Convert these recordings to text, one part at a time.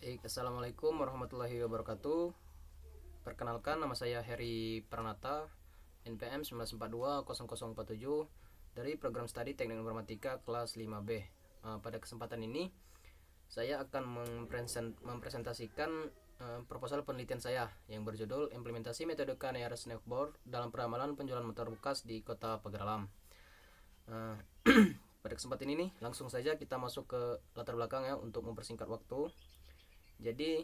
Assalamualaikum warahmatullahi wabarakatuh. Perkenalkan, nama saya Heri Pranata, NPM 19420047 dari program studi Teknik Informatika kelas 5B. Pada kesempatan ini saya akan mempresentasikan proposal penelitian saya yang berjudul Implementasi Metode KNRS Network dalam Peramalan Penjualan Motor Bekas di Kota Pagaralam. Pada kesempatan ini langsung saja kita masuk ke latar belakang ya, untuk mempersingkat waktu. Jadi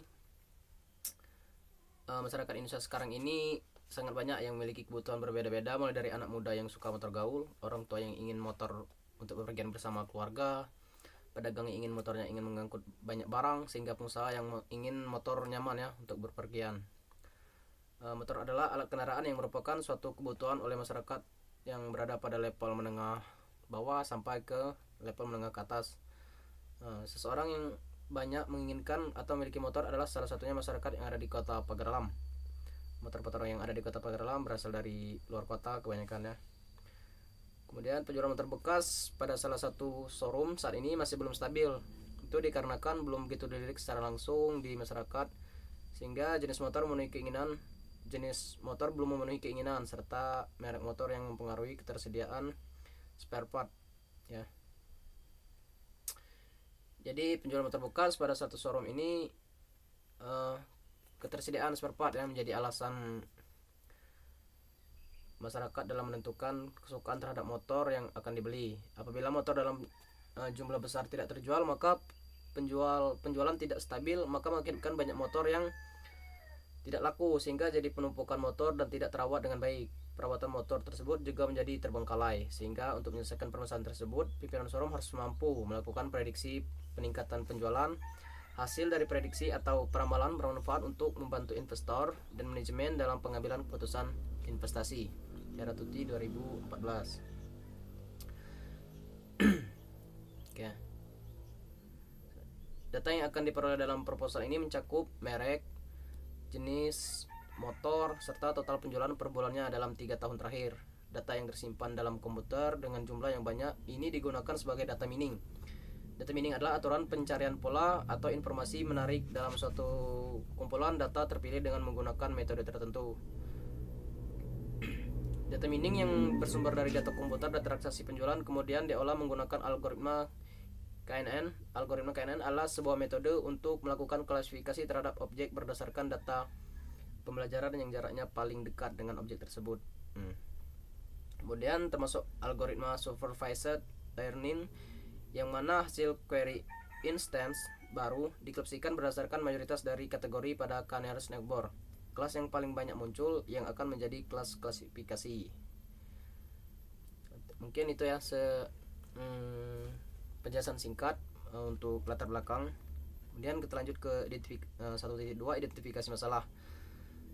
masyarakat Indonesia sekarang ini sangat banyak yang memiliki kebutuhan berbeda-beda, mulai dari anak muda yang suka motor gaul, orang tua yang ingin motor untuk bepergian bersama keluarga, pedagang yang ingin motornya ingin mengangkut banyak barang, sehingga pengusaha yang ingin motor nyaman ya untuk berpergian. Motor adalah alat kendaraan yang merupakan suatu kebutuhan oleh masyarakat yang berada pada level menengah bawah sampai ke level menengah ke atas. Seseorang yang banyak menginginkan atau memiliki motor adalah salah satunya masyarakat yang ada di Kota Pagaralam. Motor-motor yang ada di Kota Pagaralam berasal dari luar kota kebanyakan ya. Kemudian penjualan motor bekas pada salah satu showroom saat ini masih belum stabil. Itu dikarenakan belum begitu dilirik secara langsung di masyarakat, sehingga jenis motor belum memenuhi keinginan serta merek motor yang mempengaruhi ketersediaan spare part ya. Jadi penjualan motor bekas pada satu showroom ini ketersediaan spare part yang menjadi alasan masyarakat dalam menentukan kesukaan terhadap motor yang akan dibeli. Apabila motor dalam jumlah besar tidak terjual, maka penjualan tidak stabil, maka mengakibatkan banyak motor yang tidak laku, sehingga jadi penumpukan motor dan tidak terawat dengan baik. Perawatan motor tersebut juga menjadi terbengkalai, sehingga untuk menyelesaikan permasalahan tersebut, pimpinan showroom harus mampu melakukan prediksi peningkatan penjualan. Hasil dari prediksi atau peramalan bermanfaat untuk membantu investor dan manajemen dalam pengambilan keputusan investasi. Era Tuti 2014. Oke. Data yang akan diperoleh dalam proposal ini mencakup merek, jenis motor, serta total penjualan per bulannya dalam 3 tahun terakhir. Data yang tersimpan dalam komputer dengan jumlah yang banyak ini digunakan sebagai data mining. Data mining adalah aturan pencarian pola atau informasi menarik dalam suatu kumpulan data terpilih dengan menggunakan metode tertentu. Data mining yang bersumber dari data komputer dan transaksi penjualan kemudian diolah menggunakan algoritma KNN. Algoritma KNN adalah sebuah metode untuk melakukan klasifikasi terhadap objek berdasarkan data pembelajaran yang jaraknya paling dekat dengan objek tersebut. Kemudian termasuk algoritma supervised learning, yang mana hasil query instance baru diklasifikasikan berdasarkan mayoritas dari kategori pada KNRS Network. Kelas yang paling banyak muncul yang akan menjadi kelas klasifikasi. Mungkin itu ya penjelasan singkat untuk latar belakang. Kemudian kita lanjut ke 1.2 identifikasi masalah.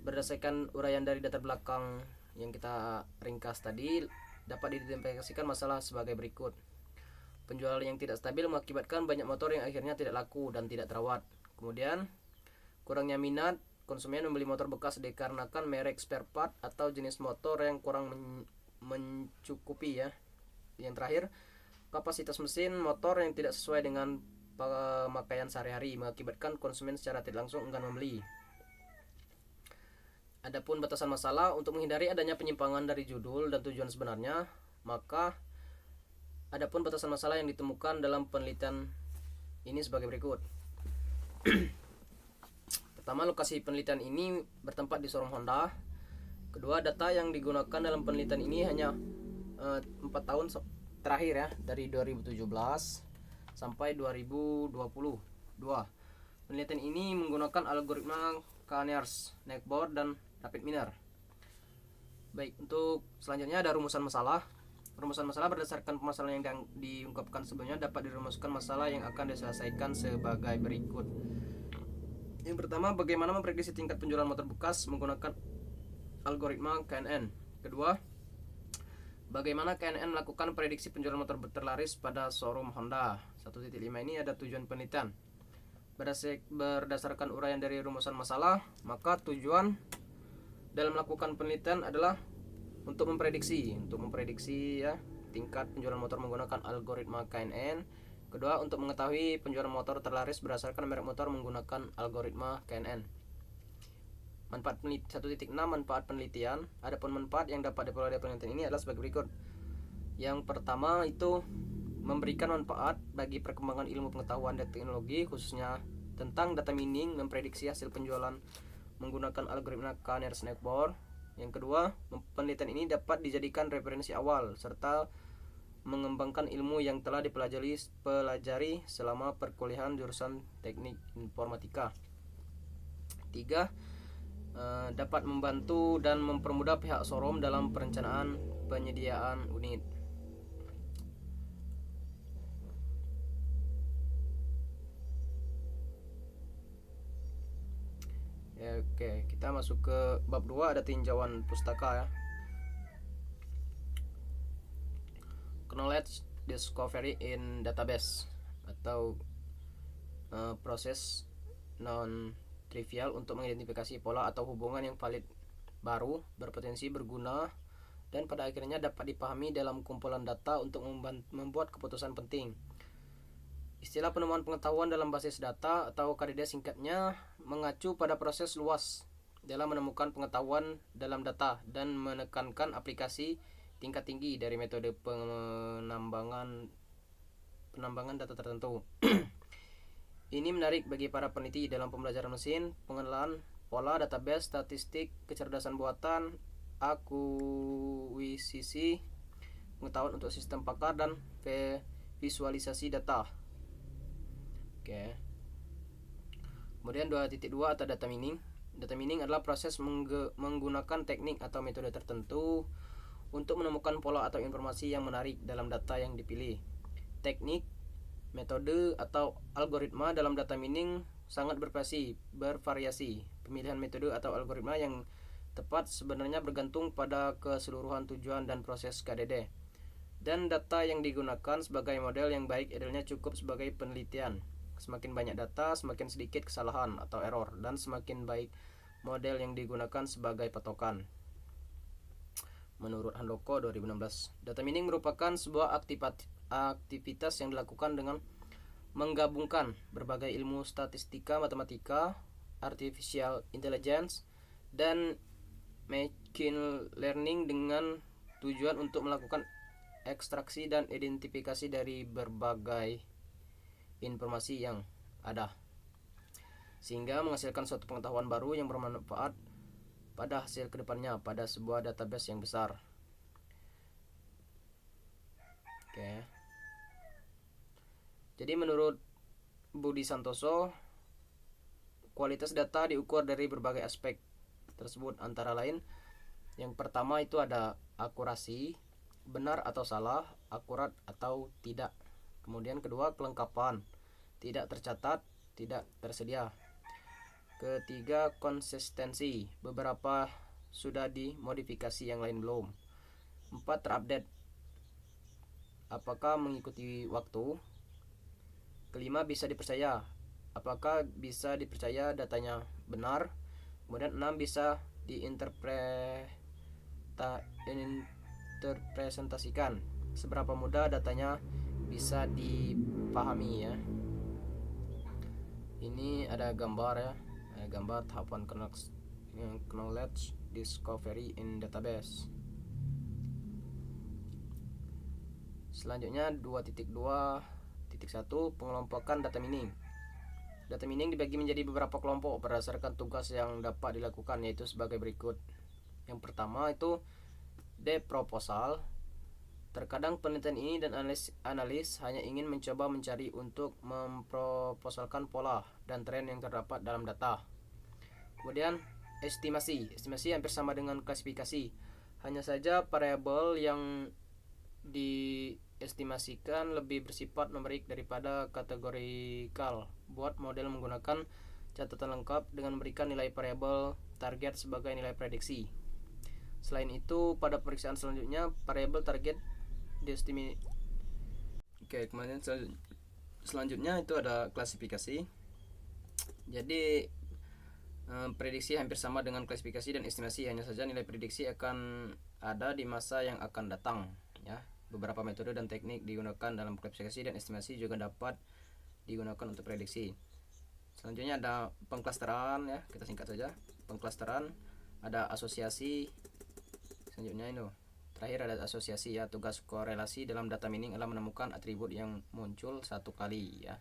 Berdasarkan uraian dari latar belakang yang kita ringkas tadi, dapat diidentifikasikan masalah sebagai berikut. Penjualan yang tidak stabil mengakibatkan banyak motor yang akhirnya tidak laku dan tidak terawat. Kemudian kurangnya minat konsumen membeli motor bekas dikarenakan merek spare part atau jenis motor yang kurang mencukupi ya. Yang terakhir, kapasitas mesin motor yang tidak sesuai dengan pemakaian sehari-hari mengakibatkan konsumen secara tidak langsung enggan membeli. Adapun batasan masalah, untuk menghindari adanya penyimpangan dari judul dan tujuan sebenarnya, maka adapun batasan masalah yang ditemukan dalam penelitian ini sebagai berikut. Pertama, lokasi penelitian ini bertempat di showroom Honda. Kedua, data yang digunakan dalam penelitian ini hanya 4 tahun terakhir ya, dari 2017 sampai 2022. Penelitian ini menggunakan algoritma KNRS Network dan Rapid Miner. Baik, untuk selanjutnya ada rumusan masalah. Rumusan masalah berdasarkan permasalahan yang diungkapkan sebelumnya dapat dirumuskan masalah yang akan diselesaikan sebagai berikut. Yang pertama, bagaimana memprediksi tingkat penjualan motor bekas menggunakan algoritma KNN. Kedua, bagaimana KNN melakukan prediksi penjualan motor terlaris pada showroom Honda. 1.5 ini ada tujuan penelitian. Berdasarkan uraian dari rumusan masalah, maka tujuan dalam melakukan penelitian adalah untuk memprediksi ya tingkat penjualan motor menggunakan algoritma KNN Kedua, untuk mengetahui penjualan motor terlaris berdasarkan merek motor menggunakan algoritma KNN. Manfaat 1.6 manfaat penelitian. Adapun manfaat yang dapat diperoleh dari penelitian ini adalah sebagai berikut. Yang pertama itu memberikan manfaat bagi perkembangan ilmu pengetahuan dan teknologi, khususnya tentang data mining, memprediksi hasil penjualan menggunakan algoritma Kanner-Snowball. Yang kedua, penelitian ini dapat dijadikan referensi awal serta mengembangkan ilmu yang telah dipelajari selama perkuliahan jurusan teknik informatika. 3. Dapat membantu dan mempermudah pihak showroom dalam perencanaan penyediaan unit. Ya, oke, kita masuk ke bab 2, ada tinjauan pustaka ya. Knowledge discovery in database atau proses non trivial untuk mengidentifikasi pola atau hubungan yang valid baru, berpotensi berguna, dan pada akhirnya dapat dipahami dalam kumpulan data untuk membuat keputusan penting. Istilah penemuan pengetahuan dalam basis data atau KDD singkatnya mengacu pada proses luas dalam menemukan pengetahuan dalam data dan menekankan aplikasi tingkat tinggi dari metode penambangan data tertentu. Ini menarik bagi para peneliti dalam pembelajaran mesin, pengenalan pola, database, statistik, kecerdasan buatan, akuisisi pengetahuan untuk sistem pakar, dan visualisasi data. Oke. Kemudian 2.2 atau data mining. Data mining adalah proses menggunakan teknik atau metode tertentu untuk menemukan pola atau informasi yang menarik dalam data yang dipilih. Teknik, metode, atau algoritma dalam data mining sangat bervariasi. Pemilihan metode atau algoritma yang tepat sebenarnya bergantung pada keseluruhan tujuan dan proses KDD. Dan data yang digunakan sebagai model yang baik idealnya cukup sebagai penelitian. Semakin banyak data, semakin sedikit kesalahan atau error, dan semakin baik model yang digunakan sebagai patokan. Menurut Handoko 2016, data mining merupakan sebuah aktivitas yang dilakukan dengan menggabungkan berbagai ilmu statistika, matematika, artificial intelligence, dan machine learning dengan tujuan untuk melakukan ekstraksi dan identifikasi dari berbagai informasi yang ada, sehingga menghasilkan suatu pengetahuan baru yang bermanfaat pada hasil kedepannya pada sebuah database yang besar. Oke. Jadi menurut Budi Santoso, kualitas data diukur dari berbagai aspek tersebut, antara lain yang pertama itu ada akurasi, benar atau salah, akurat atau tidak. Kemudian kedua, kelengkapan, tidak tercatat, tidak tersedia. Ketiga, konsistensi, beberapa sudah dimodifikasi, yang lain belum. 4, terupdate, apakah mengikuti waktu. Kelima, bisa dipercaya, apakah bisa dipercaya datanya benar. Kemudian 6, bisa diinterpretasikan, seberapa mudah datanya bisa dipahami ya. Ini ada gambar ya, gambar tahapan knowledge discovery in database. Selanjutnya 2.2.1 pengelompokan data mining. Data mining dibagi menjadi beberapa kelompok berdasarkan tugas yang dapat dilakukan, yaitu sebagai berikut. Yang pertama itu deproposal. Terkadang penelitian ini dan analis hanya ingin mencoba mencari untuk memproposalkan pola dan tren yang terdapat dalam data. Kemudian estimasi. Estimasi hampir sama dengan klasifikasi, hanya saja variabel yang diestimasikan lebih bersifat numerik daripada kategorikal. Buat model menggunakan catatan lengkap dengan memberikan nilai variabel target sebagai nilai prediksi. Selain itu, pada pemeriksaan selanjutnya variabel target diestimasi. Oke, kemudian selanjutnya itu ada klasifikasi. Jadi prediksi hampir sama dengan klasifikasi dan estimasi, hanya saja nilai prediksi akan ada di masa yang akan datang ya. Beberapa metode dan teknik digunakan dalam klasifikasi dan estimasi juga dapat digunakan untuk prediksi. Selanjutnya ada pengklasteran ya, kita singkat saja. Pengklasteran, ada asosiasi. Selanjutnya ini terakhir ada asosiasi ya. Tugas korelasi dalam data mining adalah menemukan atribut yang muncul satu kali ya.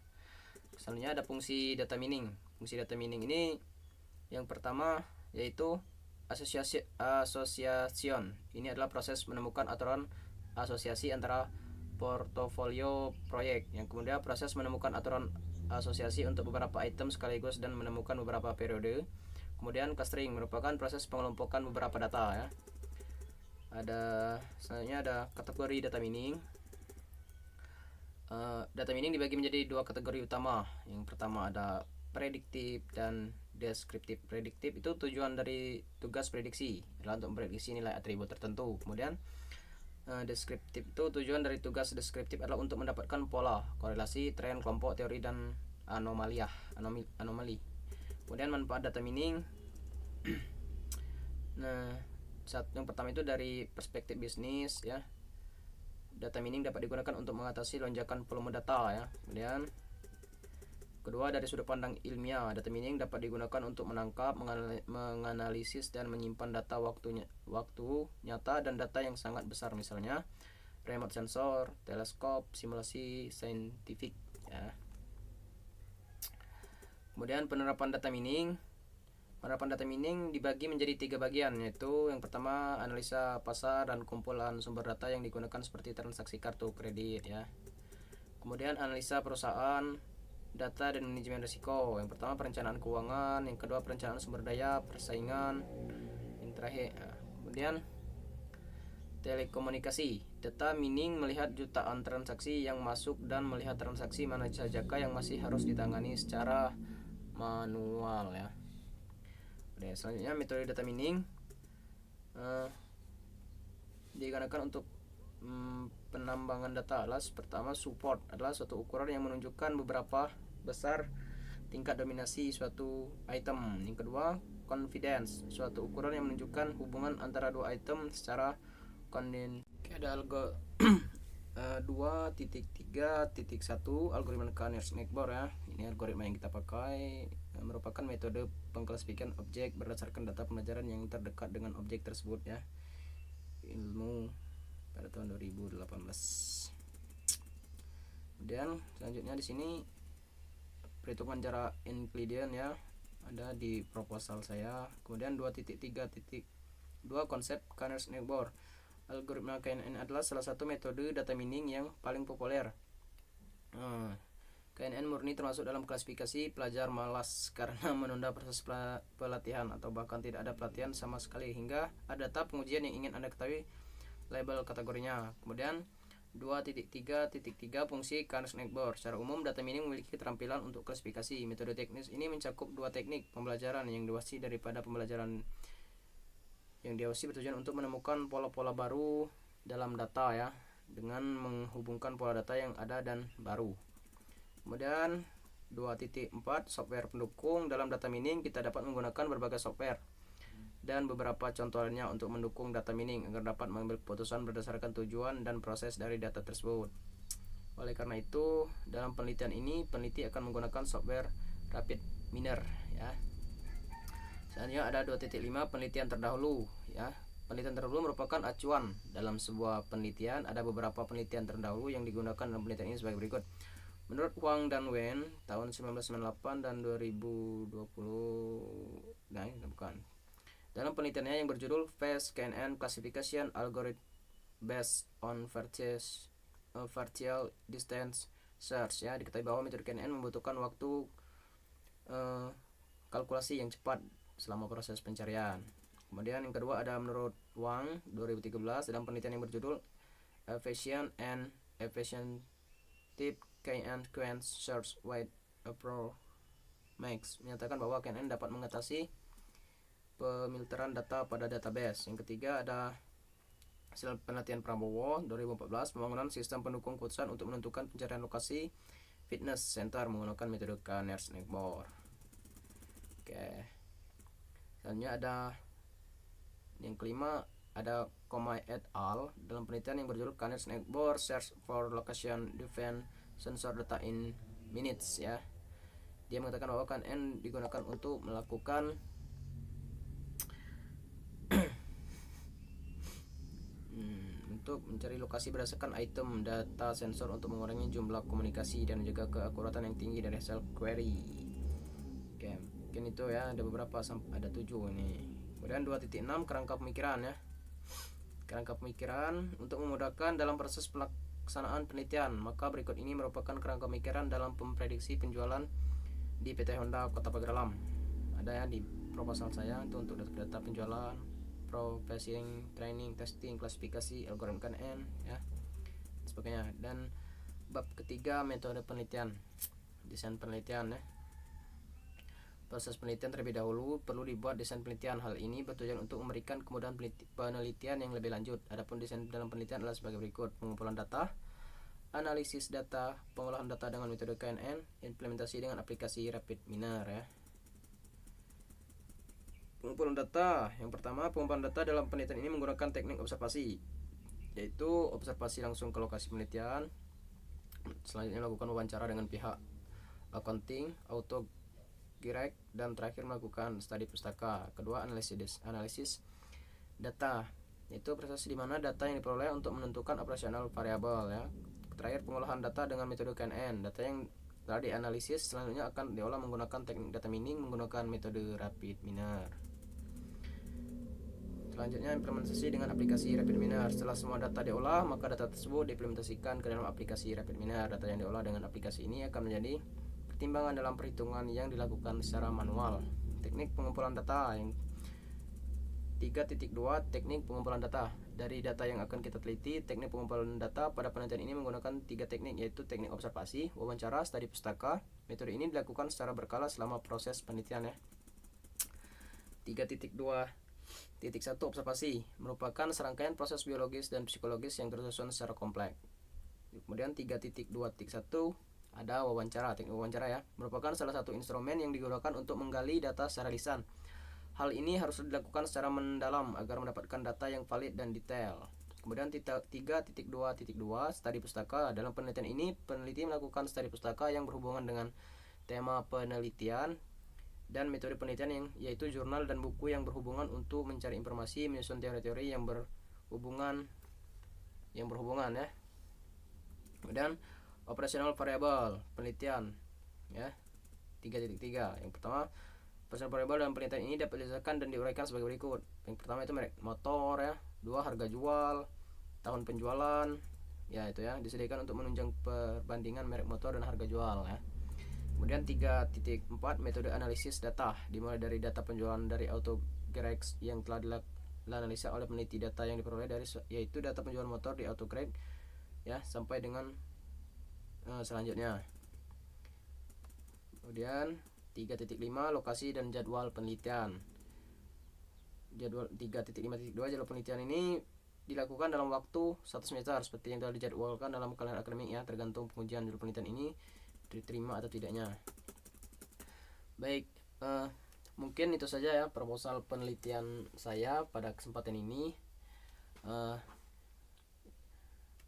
Selanjutnya ada fungsi data mining. Fungsi data mining ini yang pertama yaitu asosiation. Ini adalah proses menemukan aturan asosiasi antara portofolio proyek. Yang kemudian proses menemukan aturan asosiasi untuk beberapa item sekaligus dan menemukan beberapa periode. Kemudian clustering merupakan proses pengelompokan beberapa data ya. Selanjutnya ada kategori data mining. Data mining dibagi menjadi dua kategori utama. Yang pertama ada prediktif dan deskriptif. Prediktif itu tujuan dari tugas prediksi adalah untuk memprediksi nilai atribut tertentu. Kemudian deskriptif itu tujuan dari tugas deskriptif adalah untuk mendapatkan pola, korelasi, tren, kelompok, teori, dan anomali. Kemudian manfaat data mining. Nah, yang pertama itu dari perspektif bisnis ya. Data mining dapat digunakan untuk mengatasi lonjakan volume data ya. Kemudian kedua, dari sudut pandang ilmiah, data mining dapat digunakan untuk menangkap, menganalisis dan menyimpan data waktu nyata dan data yang sangat besar, misalnya remote sensor, teleskop, simulasi saintifik ya. Kemudian penerapan data mining. Penerapan data mining dibagi menjadi 3 bagian, yaitu yang pertama analisa pasar dan kumpulan sumber data yang digunakan seperti transaksi kartu kredit ya. Kemudian analisa perusahaan, data dan manajemen risiko. Yang pertama perencanaan keuangan, yang kedua perencanaan sumber daya, persaingan, yang terakhir. Kemudian telekomunikasi. Data mining melihat jutaan transaksi yang masuk dan melihat transaksi mana sajakah yang masih harus ditangani secara manual ya. Oke, selanjutnya metode data mining digunakan untuk penambangan data. Pertama, support adalah suatu ukuran yang menunjukkan beberapa besar tingkat dominasi suatu item. Yang kedua, confidence, suatu ukuran yang menunjukkan hubungan antara dua item secara konden. Ada 2.3.1 algoritma Kerner-Snackbor ya. Ini algoritma yang kita pakai merupakan metode pengklasifikasian objek berdasarkan data pembelajaran yang terdekat dengan objek tersebut ya. Ilmu pada tahun 2018. Kemudian selanjutnya di sini perhitungan jarak Euclidean ya, ada di proposal saya. Kemudian 2.3.2 konsep Kerner-Snackbor. Algoritma KNN adalah salah satu metode data mining yang paling populer. KNN murni termasuk dalam klasifikasi pelajar malas karena menunda proses pelatihan atau bahkan tidak ada pelatihan sama sekali hingga ada tahap pengujian yang ingin Anda ketahui label kategorinya. Kemudian 2.3.3 fungsi Kerner-Snackbor. Secara umum data mining memiliki keterampilan untuk klasifikasi. Metode teknis ini mencakup dua teknik pembelajaran yang diawasi daripada pembelajaran yang diawasi bertujuan untuk menemukan pola-pola baru dalam data ya, dengan menghubungkan pola data yang ada dan baru. Kemudian 2.4 software pendukung. Dalam data mining kita dapat menggunakan berbagai software dan beberapa contohnya untuk mendukung data mining agar dapat mengambil keputusan berdasarkan tujuan dan proses dari data tersebut. Oleh karena itu, dalam penelitian ini peneliti akan menggunakan software Rapid Miner ya. Selanjutnya ada 2.5 penelitian terdahulu ya. Penelitian terdahulu merupakan acuan dalam sebuah penelitian. Ada beberapa penelitian terdahulu yang digunakan dalam penelitian ini sebagai berikut. Menurut Huang dan Wen tahun 1998 dan 2020, dalam penelitiannya yang berjudul Fast KNN Classification Algorithm Based on Virtual Distance Search ya, diketahui bahwa metode KNN membutuhkan waktu kalkulasi yang cepat selama proses pencarian. Kemudian yang kedua ada menurut Wang 2013 dalam penelitian yang berjudul Efficient and Effective KNN Search Wide Approach Max menyatakan bahwa KNN dapat mengatasi pemilteran data pada database. Yang ketiga ada hasil penelitian Prabowo 2014 pembangunan sistem pendukung keputusan untuk menentukan pencarian lokasi fitness center menggunakan metode Kerner-Snackbor. Oke. Selanjutnya ada yang kelima ada Komai et al. Dalam penelitian yang berjudul Canary Snakeboard Search for Location Define Sensor Data in Minutes ya. Dia mengatakan bahwa KNN digunakan untuk melakukan untuk mencari lokasi berdasarkan item data sensor untuk mengurangi jumlah komunikasi dan juga keakuratan yang tinggi dari hasil query. Oke, mungkin itu ya, ada beberapa, ada 7 ini. Kemudian 2.6 kerangka pemikiran ya. Kerangka pemikiran untuk memudahkan dalam proses pelaksanaan penelitian. Maka berikut ini merupakan kerangka pemikiran dalam memprediksi penjualan di PT Honda Kota Pagar Alam. Ada ya di proposal saya itu untuk data penjualan, processing, training, testing, klasifikasi, algoritma KNN ya, sebagainya. Dan bab ketiga metode penelitian, desain penelitian ya. Proses penelitian terlebih dahulu perlu dibuat desain penelitian. Hal ini bertujuan untuk memberikan kemudahan penelitian yang lebih lanjut. Adapun desain dalam penelitian adalah sebagai berikut: pengumpulan data, analisis data, pengolahan data dengan metode KNN, implementasi dengan aplikasi RapidMiner ya. Pengumpulan data. Yang pertama, pengumpulan data dalam penelitian ini menggunakan teknik observasi, yaitu observasi langsung ke lokasi penelitian. Selanjutnya melakukan wawancara dengan pihak accounting, autocorrect, dan terakhir melakukan studi pustaka. Kedua, analisis data, yaitu proses di mana data yang diperoleh untuk menentukan operasional variabel ya. Terakhir, pengolahan data dengan metode KNN. Data yang telah dianalisis selanjutnya akan diolah menggunakan teknik data mining menggunakan metode RapidMiner. Selanjutnya, implementasi dengan aplikasi RapidMiner. Setelah semua data diolah, maka data tersebut diimplementasikan ke dalam aplikasi RapidMiner. Data yang diolah dengan aplikasi ini akan menjadi pertimbangan dalam perhitungan yang dilakukan secara manual. Teknik pengumpulan data yang 3.2 teknik pengumpulan data. Dari data yang akan kita teliti, teknik pengumpulan data pada penelitian ini menggunakan 3 teknik, yaitu teknik observasi, wawancara, studi pustaka. Metode ini dilakukan secara berkala selama proses penelitian ya. 3.2.1 observasi merupakan serangkaian proses biologis dan psikologis yang tersusun secara kompleks. Kemudian 3.2.1 ada wawancara. Teknik wawancara ya merupakan salah satu instrumen yang digunakan untuk menggali data secara lisan. Hal ini harus dilakukan secara mendalam agar mendapatkan data yang valid dan detail. Kemudian 3.2.2 studi pustaka. Dalam penelitian ini, peneliti melakukan studi pustaka yang berhubungan dengan tema penelitian dan metode penelitian yang yaitu jurnal dan buku yang berhubungan untuk mencari informasi, menyusun teori-teori yang berhubungan ya. Kemudian operational variable penelitian ya. 3.3. Yang pertama, operational variable dalam penelitian ini dapat dijelaskan dan diuraikan sebagai berikut. Yang pertama itu merek motor ya. 2, harga jual, tahun penjualan ya, itu ya, disediakan untuk menunjang perbandingan merek motor dan harga jual ya. Kemudian 3.4 metode analisis data, dimulai dari data penjualan dari autocorrect yang telah dianalisa oleh peneliti. Data yang diperoleh dari yaitu data penjualan motor di autocorrect ya, sampai dengan selanjutnya. Kemudian 3.5 lokasi dan jadwal penelitian. Jadwal 3.5.2 jadwal penelitian ini dilakukan dalam waktu 1 semester seperti yang telah dijadwalkan dalam kalender akademik ya, tergantung pengujian jadwal penelitian ini diterima atau tidaknya. Baik, mungkin itu saja ya proposal penelitian saya pada kesempatan ini.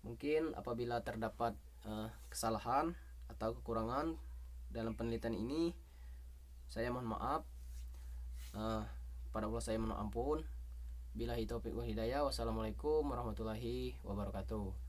Mungkin apabila terdapat kesalahan atau kekurangan dalam penelitian ini, saya mohon maaf. Pada Allah saya mohon ampun. Billahi taufiq wal hidayah. Wassalamualaikum warahmatullahi wabarakatuh.